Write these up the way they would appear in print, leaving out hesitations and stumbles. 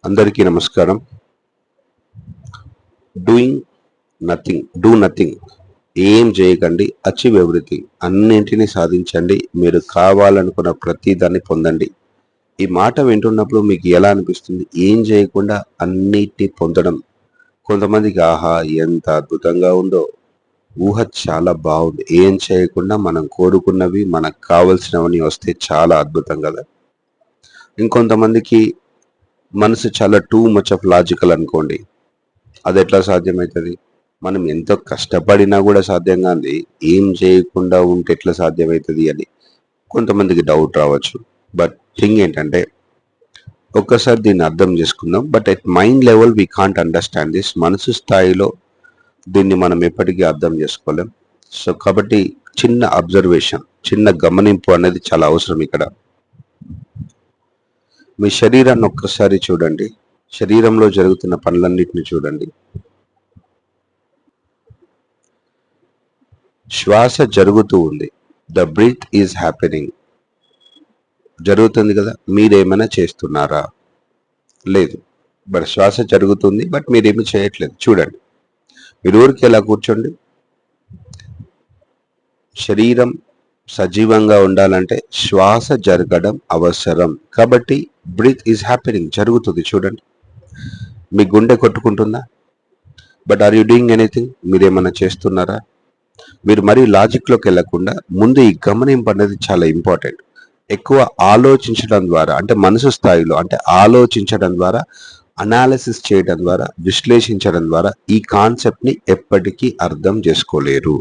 అందరికీ నమస్కారం. Doing nothing, do nothing, ఏం చేయకండి, అచీవ్ ఎవ్రీథింగ్, అన్నింటినీ సాధించండి, మీరు కావాలనుకున్న ప్రతి దాన్ని పొందండి. ఈ మాట వింటున్నప్పుడు మీకు ఎలా అనిపిస్తుంది? ఏం చేయకుండా అన్నిటినీ పొందడం. కొంతమందికి ఆహా ఎంత అద్భుతంగా ఉందో, ఊహ చాలా బాగుంది, ఏం చేయకుండా మనం కోరుకున్నవి మనకు కావలసినవని వస్తే చాలా అద్భుతం కదా. ఇంకొంతమందికి మనసు చాలా టూ మచ్ ఆఫ్ లాజికల్ అనుకోండి, అది ఎట్లా సాధ్యమవుతుంది? మనం ఎంతో కష్టపడినా కూడా సాధ్యం కాదు, ఏం చేయకుండా ఉంటే ఎట్లా సాధ్యమవుతుంది అని కొంతమందికి డౌట్ రావచ్చు. బట్ థింగ్ ఏంటంటే, ఒక్కసారి దీన్ని అర్థం చేసుకుందాం. But at mind level we can't understand this. మనసు స్థాయిలో దీన్ని మనం ఎప్పటికీ అర్థం చేసుకోలేం. సో కాబట్టి చిన్న అబ్జర్వేషన్, చిన్న గమనింపు అనేది చాలా అవసరం ఇక్కడ. మీ శరీరాన్ని ఒక్కసారి చూడండి, శరీరంలో జరుగుతున్న పనులన్నిటిని చూడండి. శ్వాస జరుగుతూ ఉంది, ద బ్రీత్ ఈజ్ హ్యాపెనింగ్, జరుగుతుంది కదా. మీరేమైనా చేస్తున్నారా? లేదు. బట్ శ్వాస జరుగుతుంది, బట్ మీరేమి చేయట్లేదు. చూడండి, మీరు ఊరికి ఎలా కూర్చోండి. శరీరం సజీవంగా ఉండాలంటే శ్వాస జరగడం అవసరం. కాబట్టి బ్రీత్ ఈజ్ హ్యాపెనింగ్, జరుగుతుంది. చూడండి, మీ గుండె కొట్టుకుంటుందా? But are you doing anything? మీరేమైనా చేస్తున్నారా? మీరు మరీ లాజిక్లోకి వెళ్లకుండా ముందు ఈ గమనింపు అనేది చాలా ఇంపార్టెంట్. ఎక్కువ ఆలోచించడం ద్వారా, అంటే మనసు స్థాయిలో, అంటే ఆలోచించడం ద్వారా, అనాలిసిస్ చేయడం ద్వారా, విశ్లేషించడం ద్వారా ఈ కాన్సెప్ట్ని ఎప్పటికీ అర్థం చేసుకోలేరు.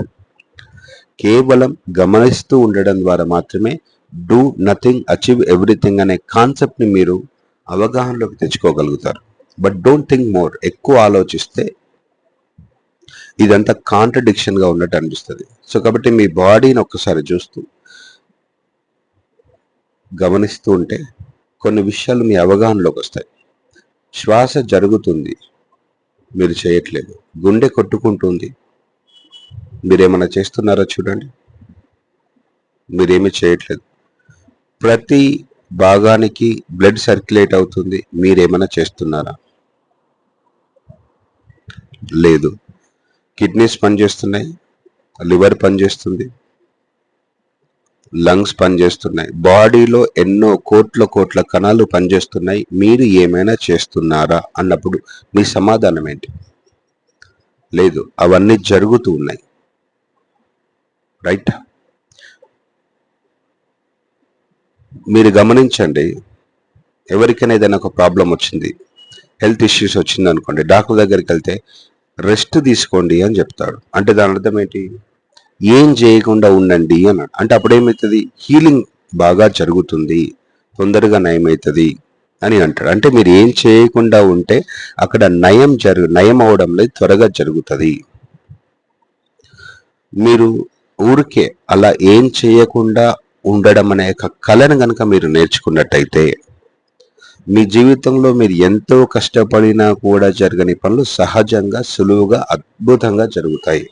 కేవలం గమనిస్తూ ఉండడం ద్వారా మాత్రమే డూ నథింగ్, అచీవ్ ఎవ్రీథింగ్ అనే కాన్సెప్ట్ని మీరు అవగాహనలోకి తెచ్చుకోగలుగుతారు. But don't think more. ఎక్కువ ఆలోచిస్తే ఇదంతా కాంట్రడిక్షన్గా ఉన్నట్టు అనిపిస్తుంది. సో కాబట్టి మీ బాడీని ఒక్కసారి చూస్తూ గమనిస్తూ ఉంటే కొన్ని విషయాలు మీ అవగాహనలోకి వస్తాయి. శ్వాస జరుగుతుంది, మీరు చేయట్లేదు. గుండె కొట్టుకుంటుంది, మీరేమైనా చేస్తున్నారో చూడండి. మీరేమీ చేయట్లేదు. ప్రతి భాగానికి బ్లడ్ సర్క్యులేట్ అవుతుంది, మీరేమైనా చేస్తున్నారా? లేదు. కిడ్నీస్ పనిచేస్తున్నాయి, లివర్ పనిచేస్తుంది, లంగ్స్ పనిచేస్తున్నాయి, బాడీలో ఎన్నో కోట్ల కణాలు పనిచేస్తున్నాయి. మీరు ఏమైనా చేస్తున్నారా అన్నప్పుడు మీ సమాధానం ఏంటి? లేదు. అవన్నీ జరుగుతూ ఉన్నాయి. రైట్? మీరు గమనించండి, ఎవరికైనా ఏదైనా ఒక ప్రాబ్లం వచ్చింది, హెల్త్ ఇష్యూస్ వచ్చింది అనుకోండి, డాక్టర్ దగ్గరికి వెళ్తే రెస్ట్ తీసుకోండి అని చెప్తాడు. అంటే దాని అర్థం ఏంటి? ఏం చేయకుండా ఉండండి అన్నాడు. అంటే అప్పుడు ఏమవుతుంది? హీలింగ్ బాగా జరుగుతుంది, తొందరగా నయమవుతుంది అని అంటాడు. అంటే మీరు ఏం చేయకుండా ఉంటే అక్కడ నయం అవడంలో త్వరగా జరుగుతుంది. మీరు ఊరికే అలా ఏం చేయకుండా ఉండడం అనే ఒక కళను కనుక మీరు నేర్చుకున్నట్టయితే మీ జీవితంలో మీరు ఎంతో కష్టపడినా కూడా జరగని పనులు సహజంగా, సులువుగా, అద్భుతంగా జరుగుతాయి.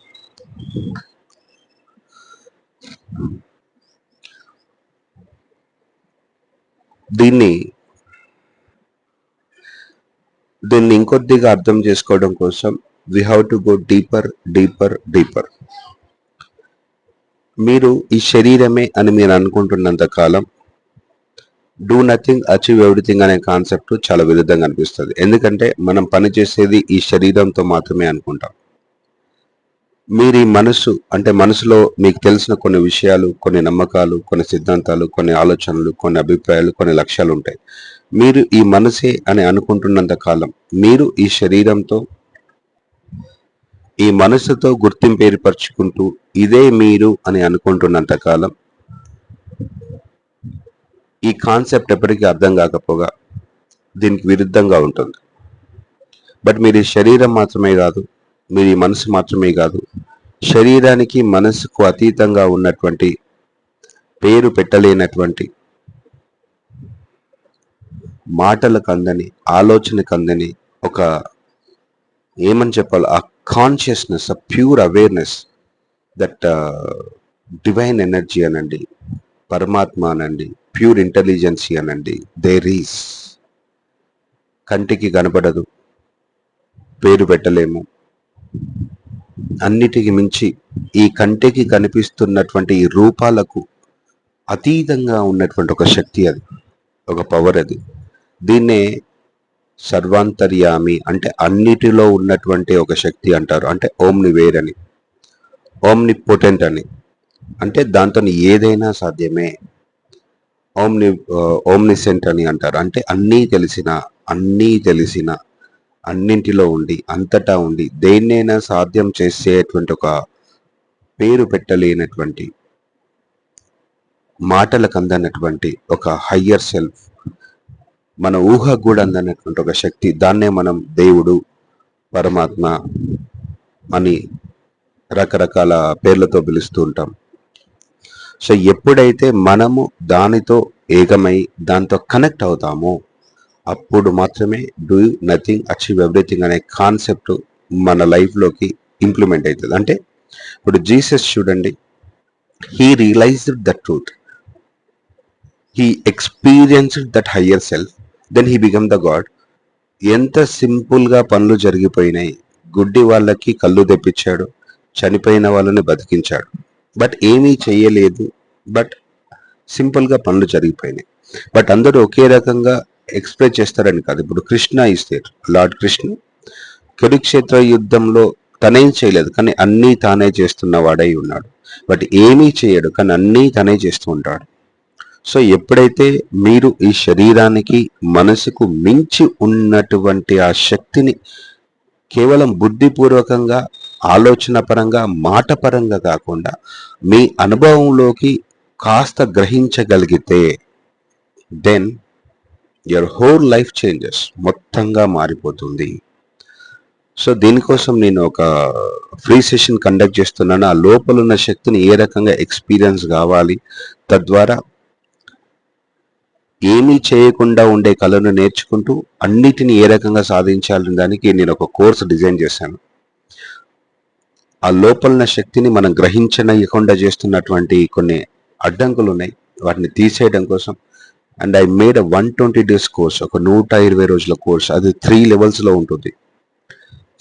దీన్ని ఇంకొద్దిగా అర్థం చేసుకోవడం కోసం we have to go deeper deeper deeper. మీరు ఈ శరీరమే అని మీరు అనుకుంటున్నంత కాలం డూ నథింగ్, అచీవ్ ఎవ్రీథింగ్ అనే కాన్సెప్ట్ చాలా విరుద్ధంగా అనిపిస్తుంది. ఎందుకంటే మనం పనిచేసేది ఈ శరీరంతో మాత్రమే అనుకుంటాం. మీరు ఈ మనసు, అంటే మనసులో మీకు తెలిసిన కొన్ని విషయాలు, కొన్ని నమ్మకాలు, కొన్ని సిద్ధాంతాలు, కొన్ని ఆలోచనలు, కొన్ని అభిప్రాయాలు, కొన్ని లక్ష్యాలు ఉంటాయి. మీరు ఈ మనసే అని అనుకుంటున్నంత కాలం, మీరు ఈ శరీరంతో, ఈ మనసుతో గుర్తింపు ఏర్పరచుకుంటూ ఇదే మీరు అని అనుకుంటున్నంత కాలం ఈ కాన్సెప్ట్ ఎప్పటికీ అర్థం కాకపోగా దీనికి విరుద్ధంగా ఉంటుంది. బట్ మీరు ఈ శరీరం మాత్రమే కాదు, మీరు ఈ మనసు మాత్రమే కాదు, శరీరానికి మనసుకు అతీతంగా ఉన్నటువంటి, పేరు పెట్టలేనటువంటి, మాటలకు అందని, ఆలోచనకు అందని ఒక, ఏమని చెప్పాలి, ఆ కాన్షియస్నెస్, ఆ pure awareness, that divine energy అనండి, పరమాత్మ అనండి, ప్యూర్ ఇంటెలిజెన్సీ అనండి, దేర్ ఈస్ కంటికి కనపడదు, పేరు పెట్టలేము. అన్నిటికి మించి ఈ కంటికి కనిపిస్తున్నటువంటి ఈ రూపాలకు అతీతంగా ఉన్నటువంటి ఒక శక్తి, అది ఒక పవర్. అది దీన్నే సర్వాంతర్యామి అంటే అన్నిటిలో ఉన్నటువంటి ఒక శక్తి అంటారు. అంటే ఓమ్నివేర్ అని, ఓమ్నిపోటెంట్ అని, అంటే దాంతో ఏదైనా సాధ్యమే. ఓమ్నిసెంట్ అని అంటారు. అంటే అన్నీ తెలిసిన అన్నింటిలో ఉండి అంతటా ఉండి దేన్నైనా సాధ్యం చేసేటువంటి ఒక పేరు పెట్టలేనటువంటి, మాటలకు అందనటువంటి ఒక హయ్యర్ సెల్ఫ్, మన ఊహకు కూడా అందనటువంటి ఒక శక్తి, దాన్నే మనం దేవుడు, పరమాత్మ అని రకరకాల పేర్లతో పిలుస్తూ ఉంటాం. సో ఎప్పుడైతే మనము దానితో ఏకమై దాంతో కనెక్ట్ అవుతామో అప్పుడు మాత్రమే డూ నథింగ్ అచీవ్ ఎవ్రీథింగ్ అనే కాన్సెప్ట్ మన లైఫ్లోకి ఇంప్లిమెంట్ అవుతుంది. అంటే ఇప్పుడు జీసస్ చూడండి, he realised the truth, he experienced that higher self, then he become the god. ఎంత సింపుల్గా పనులు జరిగిపోయినాయి. గుడ్డి వాళ్ళకి కళ్ళు తెప్పించాడు, చనిపోయిన వాళ్ళని బతికించాడు, బట్ ఏమీ చెయ్యలేదు. బట్ సింపుల్గా పనులు జరిగిపోయినాయి. బట్ అందరూ ఒకే రకంగా ఎక్స్ప్రెస్ చేస్తారని కాదు. ఇప్పుడు కృష్ణ ఇస్తే లార్డ్ కృష్ణ కురుక్షేత్ర యుద్ధంలో తనేం చేయలేదు, కానీ అన్నీ తానే చేస్తున్న వాడై ఉన్నాడు. బట్ ఏమీ చేయడు, కానీ అన్నీ తనే చేస్తూ ఉంటాడు. సో ఎప్పుడైతే మీరు ఈ శరీరానికి మనసుకు మించి ఉన్నటువంటి ఆ శక్తిని కేవలం బుద్ధిపూర్వకంగా, ఆలోచన పరంగా, మాట పరంగా కాకుండా మీ అనుభవంలోకి కాస్త గ్రహించగలిగితే then your whole life changes, మొత్తంగా మారిపోతుంది. సో దీనికోసం నేను ఒక ఫ్రీ సెషన్ కండక్ట్ చేస్తున్నాను. ఆ లోపల ఉన్న శక్తిని ఏ రకంగా ఎక్స్పీరియన్స్ కావాలి, తద్వారా ఏమీ చేయకుండా ఉండే కళను నేర్చుకుంటూ అన్నిటిని ఏ రకంగా సాధించాలని దానికి నేను ఒక కోర్సు డిజైన్ చేశాను. ఆ లోపల శక్తిని మనం గ్రహించనీయకుండా చేస్తున్నటువంటి కొన్ని అడ్డంకులు ఉన్నాయి, వాటిని తీసేయడం కోసం. And I made 120 days course, ఒక 120 రోజుల కోర్స్. అది 3 levelsలో ఉంటుంది.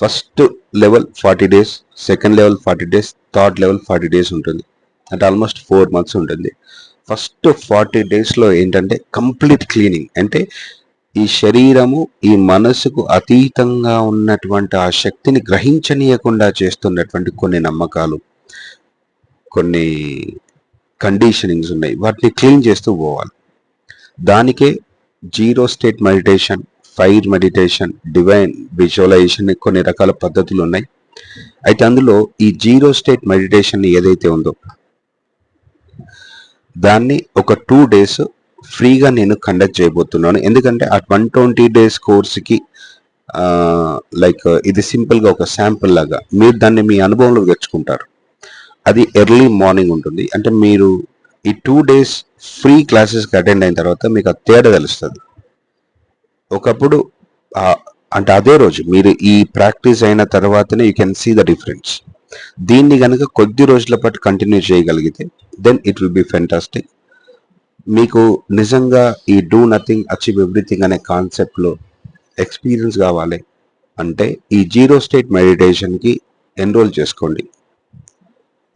First level 40 days, second level 40 days, third level 40 days ఉంటుంది. అంటే ఆల్మోస్ట్ 4 months ఉంటుంది. ఫస్ట్ 40 daysలో ఏంటంటే కంప్లీట్ క్లీనింగ్. అంటే ఈ శరీరము, ఈ మనసుకు అతీతంగా ఉన్నటువంటి ఆ శక్తిని గ్రహించనీయకుండా చేస్తున్నటువంటి కొన్ని నమ్మకాలు, కొన్ని కండిషనింగ్స్ ఉన్నాయి, వాటిని క్లీన్ చేస్తూ పోవాలి. దానికే zero state meditation, fire meditation, divine visualisation, కొన్ని రకాల పద్ధతులు ఉన్నాయి. అయితే అందులో ఈ జీరో స్టేట్ మెడిటేషన్ ఏదైతే ఉందో దాన్ని ఒక 2 days ఫ్రీగా నేను కండక్ట్ చేయబోతున్నాను. ఎందుకంటే ఆ 120 days కోర్సుకి లైక్ ఇది సింపుల్గా ఒక శాంపుల్ లాగా మీరు దాన్ని మీ అనుభవంలో తెచ్చుకుంటారు. అది ఎర్లీ మార్నింగ్ ఉంటుంది. అంటే మీరు ఈ 2 days ఫ్రీ క్లాసెస్కి అటెండ్ అయిన తర్వాత మీకు ఆ తేడా తెలుస్తుంది. ఒకప్పుడు అంటే అదే రోజు మీరు ఈ ప్రాక్టీస్ అయిన తర్వాతనే you can see the difference. దీన్ని కనుక కొద్ది రోజుల పాటు కంటిన్యూ చేయగలిగితే then it will be fantastic. మీకు నిజంగా ఈ డూ నథింగ్ అచీవ్ ఎవ్రీథింగ్ అనే కాన్సెప్ట్లో ఎక్స్పీరియన్స్ కావాలి అంటే ఈ జీరో స్టేట్ మెడిటేషన్కి ఎన్రోల్ చేసుకోండి.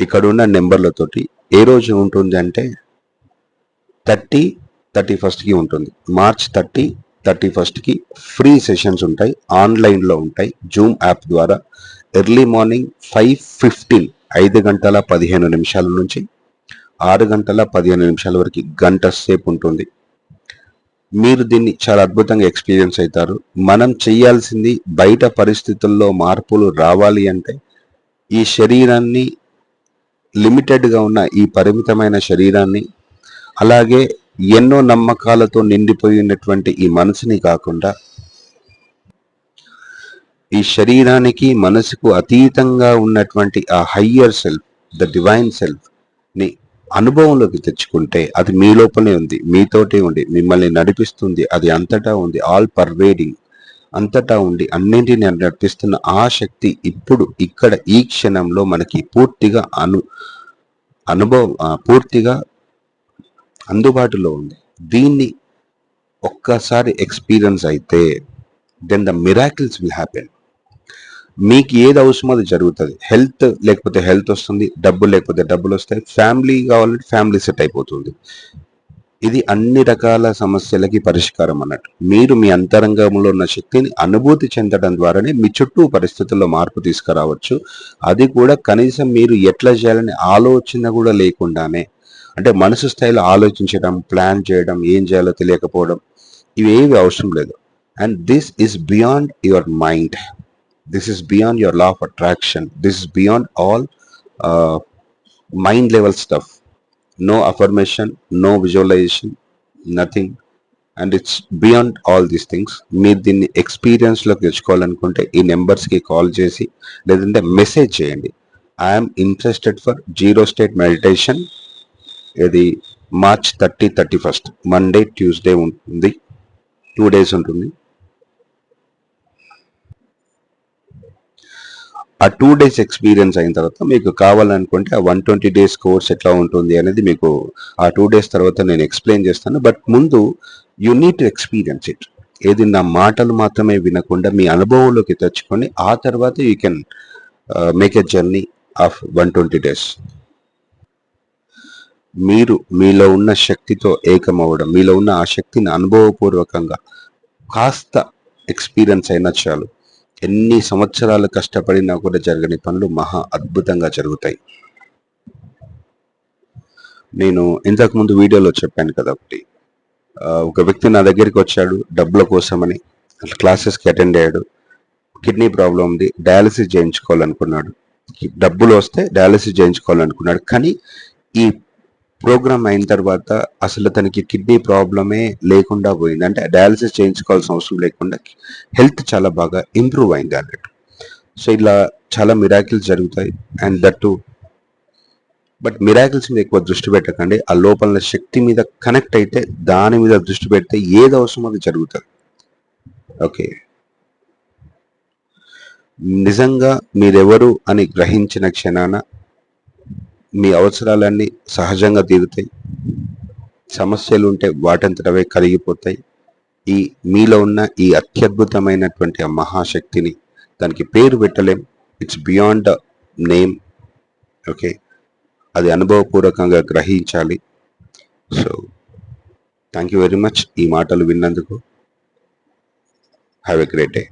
ఇక్కడ ఉన్న నెంబర్లతోటి ఏ రోజు ఉంటుంది అంటే 31st ఉంటుంది. March 31st ఫ్రీ సెషన్స్ ఉంటాయి, ఆన్లైన్లో ఉంటాయి, జూమ్ యాప్ ద్వారా. ఎర్లీ మార్నింగ్ 5:15 5:15 నుంచి 6:15 వరకు గంట సేపు ఉంటుంది. మీరు దీన్ని చాలా అద్భుతంగా ఎక్స్పీరియన్స్ అవుతారు. మనం చేయాల్సింది బయట పరిస్థితుల్లో మార్పులు రావాలి అంటే ఈ శరీరాన్ని, లిమిటెడ్గా ఉన్న ఈ పరిమితమైన శరీరాన్ని, అలాగే ఎన్నో నమ్మకాలతో నిండిపోయినటువంటి ఈ మనసుని కాకుండా ఈ శరీరానికి, మనసుకు అతీతంగా ఉన్నటువంటి ఆ higher self, the divine self ని అనుభవంలోకి తెచ్చుకుంటే అది మీ లోపలే ఉంది, మీతోటే ఉండి మిమ్మల్ని నడిపిస్తుంది. అది అంతటా ఉంది, ఆల్ పర్వేడింగ్, అంతటా ఉండి అన్నింటినీ నడిపిస్తున్న ఆ శక్తి ఇప్పుడు ఇక్కడ ఈ క్షణంలో మనకి పూర్తిగా పూర్తిగా అందుబాటులో ఉంది. దీన్ని ఒక్కసారి ఎక్స్పీరియన్స్ అయితే then the miracles will happen. మీకు ఏది అవసరమో అది జరుగుతుంది. హెల్త్ లేకపోతే హెల్త్ వస్తుంది, డబ్బులు లేకపోతే డబ్బులు వస్తాయి, ఫ్యామిలీ కావాలంటే ఫ్యామిలీ సెట్ అయిపోతుంది. ఇది అన్ని రకాల సమస్యలకి పరిష్కారం అన్నట్టు. మీరు మీ అంతరంగంలో ఉన్న శక్తిని అనుభూతి చెందడం ద్వారానే మీ చుట్టూ పరిస్థితుల్లో మార్పు తీసుకురావచ్చు. అది కూడా కనీసం మీరు ఎట్లా చేయాలని ఆలోచన కూడా లేకుండానే, అంటే మనసు స్థాయిలో ఆలోచించడం, ప్లాన్ చేయడం, ఏం చేయాలో తెలియకపోవడం, ఇవేవి అవసరం లేదు. And this is beyond your mind. This is beyond your law of attraction. This is beyond all mind level stuff. No affirmation, no visualization, nothing. And it's beyond all these things. మీరు దీన్ని ఎక్స్పీరియన్స్లోకి తెచ్చుకోవాలనుకుంటే ఈ నెంబర్స్కి call చేసి లేదంటే message చేయండి. I'm interested for 0 state meditation. ఇది March 30, 31 Monday Tuesday ఉంటుంది, 2 days ఉంటుంది. ఆ 2 days ఎక్స్పీరియన్స్ అయిన తర్వాత మీకు కావాలనుకుంటే ఆ 120 days కోర్స్ ఎట్లా ఉంటుంది అనేది మీకు ఆ 2 days తర్వాత నేను ఎక్స్ప్లెయిన్ చేస్తాను. బట్ ముందు you need to experience it. ఏది నా మాటలు మాత్రమే వినకుండా మీ అనుభవంలోకి తెచ్చుకొని ఆ తర్వాత you can make a journey of 120 days. మీరు మీలో ఉన్న శక్తితో ఏకమవ్వడం, మీలో ఉన్న ఆ శక్తిని అనుభవపూర్వకంగా కాస్త ఎక్స్పీరియన్స్ అయినా చాలు. ఎన్ని సంవత్సరాలు కష్టపడినా కూడా జరగని పనులు మహా అద్భుతంగా జరుగుతాయి. నేను ఇంతకుముందు వీడియోలో చెప్పాను కదా, ఒక వ్యక్తి నా దగ్గరికి వచ్చాడు డబ్బుల కోసమని. క్లాసెస్కి అటెండ్ అయ్యాడు, కిడ్నీ ప్రాబ్లం ఉంది, డయాలసిస్ చేయించుకోవాలనుకున్నాడు. డబ్బులు వస్తే డయాలసిస్ చేయించుకోవాలనుకున్నాడు. కానీ ఈ ప్రోగ్రామ్ అయిన తర్వాత అసలు తనకి కిడ్నీ ప్రాబ్లమే లేకుండా పోయింది. అంటే డయాలసిస్ చేయించుకోవాల్సిన అవసరం లేకుండా హెల్త్ చాలా బాగా ఇంప్రూవ్ అయింది అన్నట్టు. సో ఇలా చాలా మిరాకిల్స్ జరుగుతాయి. And that to, but miracles మీద ఎక్కువ దృష్టి పెట్టకండి. ఆ లోపల శక్తి మీద కనెక్ట్ అయితే, దాని మీద దృష్టి పెడితే ఏది అవసరమో అది జరుగుతుంది. ఓకే, నిజంగా మీరెవరు అని గ్రహించిన క్షణాన మీ అవసరాలన్నీ సహజంగా తీరుతాయి. సమస్యలు ఉంటే వాటంతటవే కరిగిపోతాయి. ఈ మీలో ఉన్న ఈ అత్యద్భుతమైనటువంటి ఆ మహాశక్తిని, దానికి పేరు పెట్టలేం, ఇట్స్ బియాండ్ నేమ్. ఓకే, అది అనుభవపూర్వకంగా గ్రహించాలి. So thank you very much ఈ మాటలు విన్నందుకు. Have a great day.